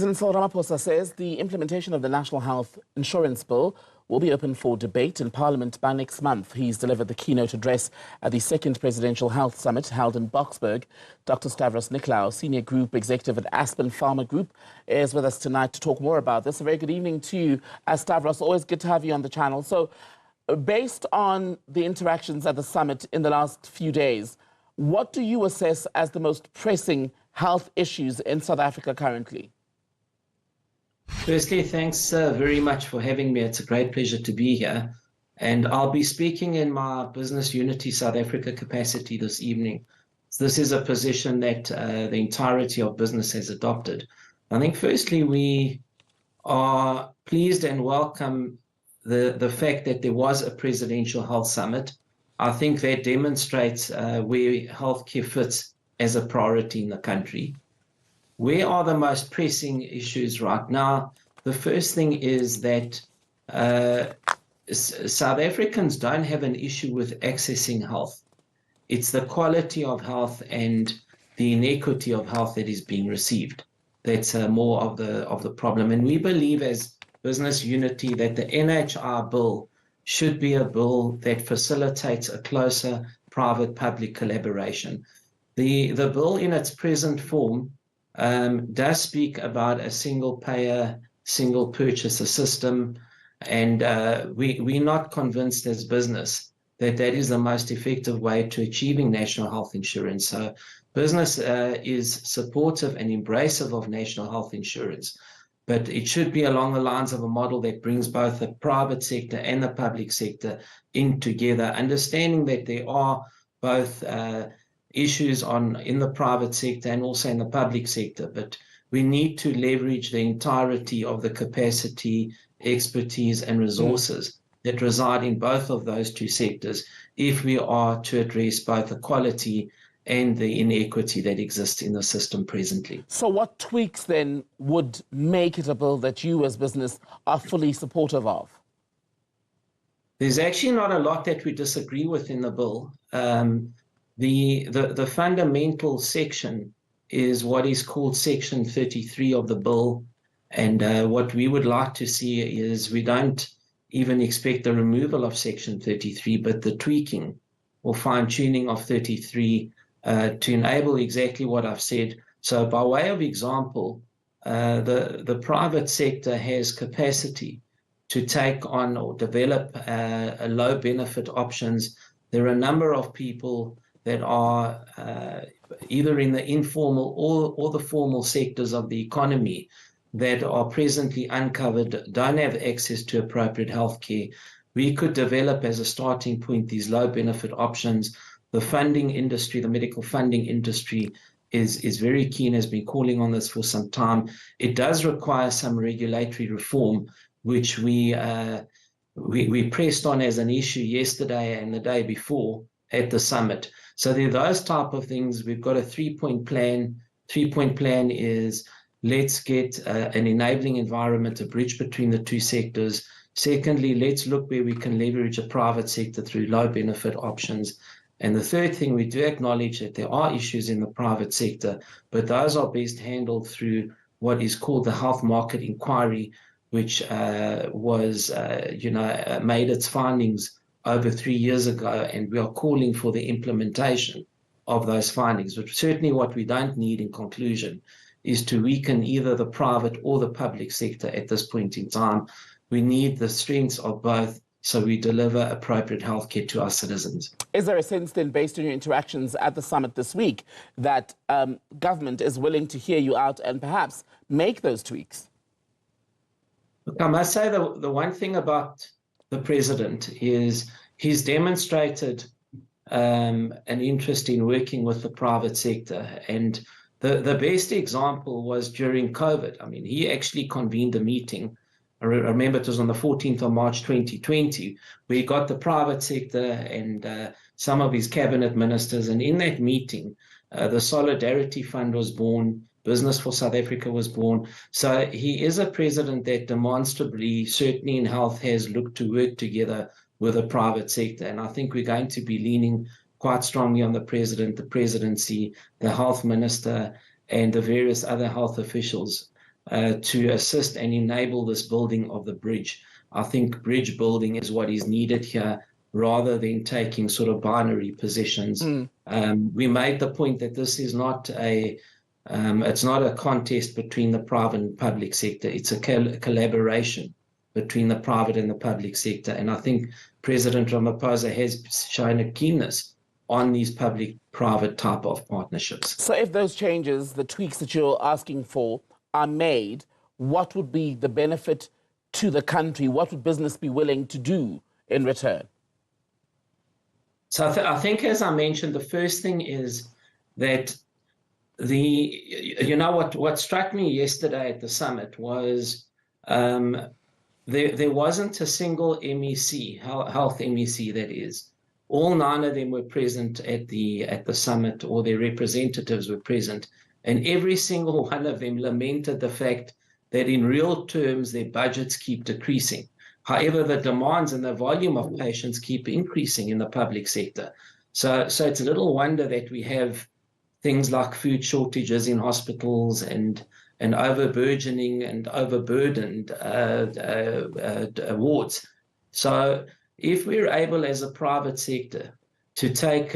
President Ramaphosa says the implementation of the National Health Insurance Bill will be open for debate in Parliament by next month. He's delivered the keynote address at the second Presidential Health Summit held in Boksburg. Dr. Stavros Nicolaou, Senior Group Executive at Aspen Pharma Group, is with us tonight to talk more about this. A very good evening to you, Stavros. Always good to have you on the channel. So, based on the interactions at the summit in the last few days, what do you assess as the most pressing health issues in South Africa currently? Firstly, thanks very much for having me. It's a great pleasure to be here. And I'll be speaking in my Business Unity South Africa capacity this evening. This is a position that the entirety of business has adopted. I think firstly, we are pleased and welcome the fact that there was a presidential health summit. I think that demonstrates where healthcare fits as a priority in the country. Where are the most pressing issues right now? The first thing is that South Africans don't have an issue with accessing health. It's the quality of health and the inequity of health that is being received. That's more of the problem. And we believe as Business Unity that the NHI bill should be a bill that facilitates a closer private-public collaboration. The bill in its present form does speak about a single payer, single purchaser system, and we're not convinced as business that that is the most effective way to achieving national health insurance. So business is supportive and embracive of national health insurance, but it should be along the lines of a model that brings both the private sector and the public sector in together, understanding that there are both issues in the private sector and also in the public sector, but we need to leverage the entirety of the capacity, expertise and resources that reside in both of those two sectors if we are to address both the quality and the inequity that exists in the system presently. So what tweaks then would make it a bill that you as business are fully supportive of? There's actually not a lot that we disagree with in the bill. The fundamental section is what is called Section 33 of the bill. And what we would like to see is we don't even expect the removal of Section 33, but the tweaking or fine-tuning of 33 to enable exactly what I've said. So by way of example, the private sector has capacity to take on or develop low benefit options. There are a number of people that are either in the informal or the formal sectors of the economy that are presently uncovered, don't have access to appropriate health care. We could develop as a starting point these low benefit options. The funding industry, the medical funding industry is very keen, has been calling on this for some time. It does require some regulatory reform, which we pressed on as an issue yesterday and the day before at the summit. So there are those type of things. We've got a three-point plan. Three-point plan is let's get an enabling environment, a bridge between the two sectors. Secondly, let's look where we can leverage a private sector through low benefit options. And the third thing, we do acknowledge that there are issues in the private sector, but those are best handled through what is called the health market inquiry, which was made its findings over 3 years ago, and we are calling for the implementation of those findings. But certainly what we don't need in conclusion is to weaken either the private or the public sector at this point in time. We need the strengths of both so we deliver appropriate healthcare to our citizens. Is there a sense then, based on your interactions at the summit this week, that government is willing to hear you out and perhaps make those tweaks? Look, I must say the one thing about the president is he's demonstrated an interest in working with the private sector. And the best example was during COVID. I mean, he actually convened a meeting. I remember it was on the 14th of March 2020, where he got the private sector and some of his cabinet ministers. And in that meeting, the Solidarity Fund was born. Business for South Africa was born. So he is a president that demonstrably, certainly in health, has looked to work together with the private sector. And I think we're going to be leaning quite strongly on the president, the presidency, the health minister, and the various other health officials to assist and enable this building of the bridge. I think bridge building is what is needed here, rather than taking sort of binary positions. We made the point that this is not it's not a contest between the private and public sector. It's a collaboration between the private and the public sector. And I think President Ramaphosa has shown a keenness on these public-private type of partnerships. So if those changes, the tweaks that you're asking for, are made, what would be the benefit to the country? What would business be willing to do in return? So I think, as I mentioned, the first thing is that what struck me yesterday at the summit was there wasn't a single MEC, health MEC that is. All 9 of them were present at the summit, or their representatives were present, and every single one of them lamented the fact that in real terms their budgets keep decreasing. However, the demands and the volume of patients keep increasing in the public sector. So it's little wonder that we have things like food shortages in hospitals and overburgeoning and overburdened wards. So if we're able as a private sector to take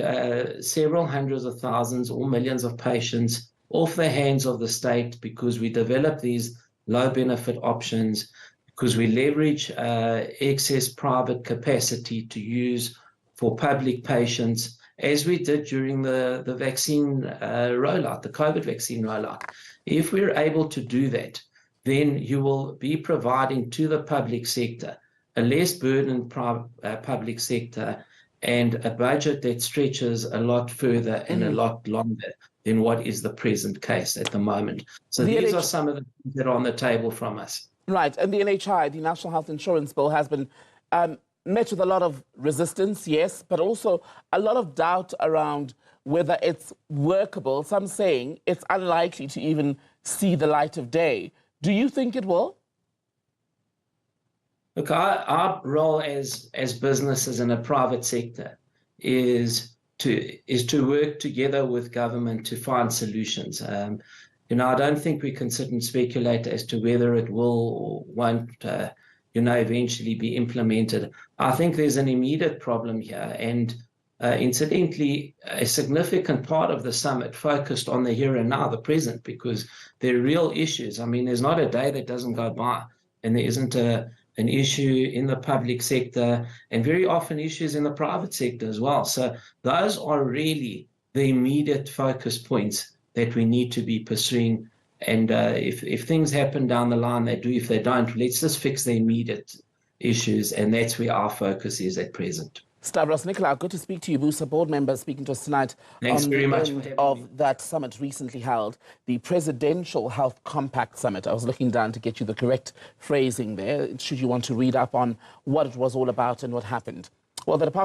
several hundreds of thousands or millions of patients off the hands of the state, because we develop these low benefit options, because we leverage excess private capacity to use for public patients, as we did during the vaccine rollout, the COVID vaccine rollout. If we're able to do that, then you will be providing to the public sector a less burdened public sector and a budget that stretches a lot further and a lot longer than what is the present case at the moment. So these are some of the things that are on the table from us. Right, and the NHI, the National Health Insurance Bill, has been met with a lot of resistance, yes, but also a lot of doubt around whether it's workable. Some saying it's unlikely to even see the light of day. Do you think it will? Look, our role as businesses in a private sector is to work together with government to find solutions. I don't think we can sit and speculate as to whether it will or won't, eventually be implemented. I think there's an immediate problem here, and incidentally, a significant part of the summit focused on the here and now, the present, because there are real issues. I mean, there's not a day that doesn't go by, and there isn't an issue in the public sector, and very often issues in the private sector as well. So those are really the immediate focus points that we need to be pursuing. And if things happen down the line, they do. If they don't, let's just fix the immediate issues, and that's where our focus is at present. Stavros Nicolaou, good to speak to you. BUSA board member speaking to us tonight. Thanks very much for having me. Of that summit recently held, the Presidential Health Compact Summit. I was looking down to get you the correct phrasing there, should you want to read up on what it was all about and what happened. Well, the Department